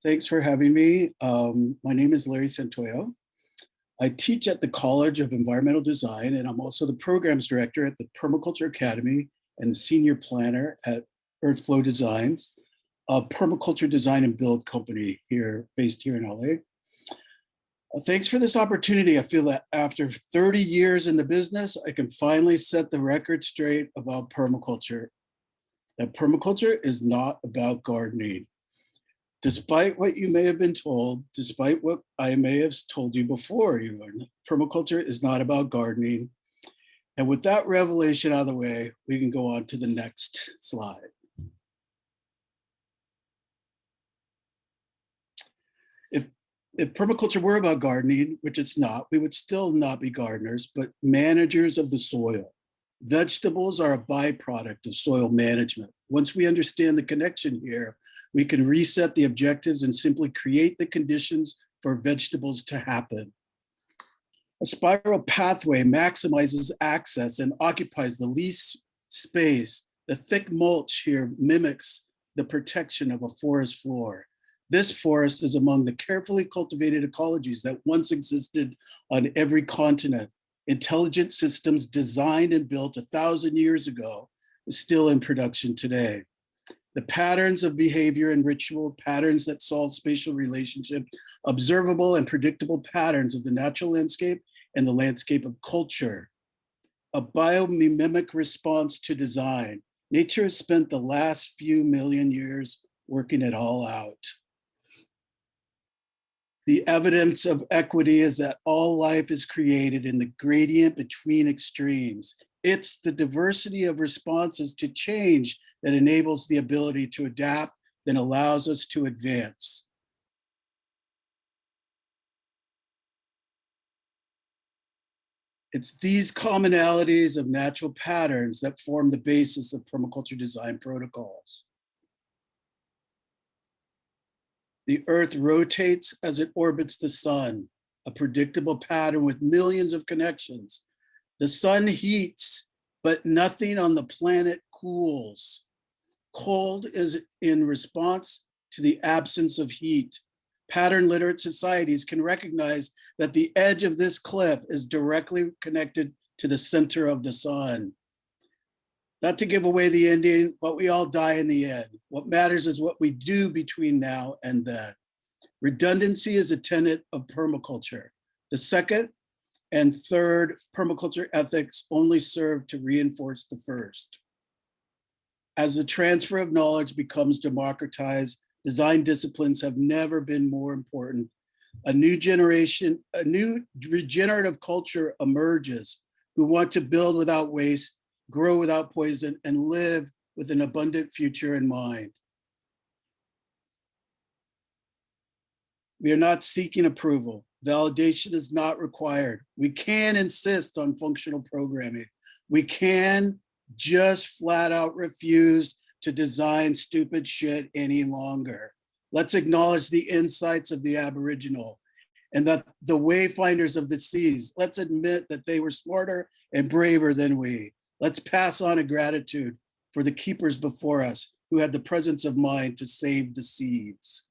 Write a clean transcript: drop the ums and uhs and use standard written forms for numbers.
Thanks for having me. My name is Larry Santoyo. I teach at the College of Environmental Design, and I'm also the programs director at the Permaculture Academy and the senior planner at Earthflow Designs, a permaculture design and build company based here in LA. Thanks for this opportunity. I feel that after 30 years in the business, I can finally set the record straight about permaculture. That permaculture is not about gardening. Despite what you may have been told, despite what I may have told you before, permaculture is not about gardening. And with that revelation out of the way, we can go on to the next slide. If permaculture were about gardening, which it's not, we would still not be gardeners, but managers of the soil. Vegetables are a byproduct of soil management. Once we understand the connection here, we can reset the objectives and simply create the conditions for vegetables to happen. A spiral pathway maximizes access and occupies the least space. The thick mulch here mimics the protection of a forest floor. This forest is among the carefully cultivated ecologies that once existed on every continent. Intelligent systems designed and built 1,000 years ago is still in production today. The patterns of behavior and ritual, patterns that solve spatial relationship, observable and predictable patterns of the natural landscape and the landscape of culture. A biomimic response to design. Nature has spent the last few million years working it all out. The evidence of equity is that all life is created in the gradient between extremes. It's the diversity of responses to change that enables the ability to adapt, that allows us to advance. It's these commonalities of natural patterns that form the basis of permaculture design protocols. The earth rotates as it orbits the sun, a predictable pattern with millions of connections. The sun heats, but nothing on the planet cools. Cold is in response to the absence of heat. Pattern literate societies can recognize that the edge of this cliff is directly connected to the center of the sun. Not to give away the ending, but we all die in the end. What matters is what we do between now and then. Redundancy is a tenet of permaculture. The second and third permaculture ethics only serve to reinforce the first. As the transfer of knowledge becomes democratized, design disciplines have never been more important. A new generation, a new regenerative culture emerges who want to build without waste, grow without poison, and live with an abundant future in mind. We are not seeking approval. Validation is not required. We can insist on functional programming. We can just flat out refuse to design stupid shit any longer. Let's acknowledge the insights of the Aboriginal and that the wayfinders of the seas. Let's admit that they were smarter and braver than we. Let's pass on a gratitude for the keepers before us who had the presence of mind to save the seeds.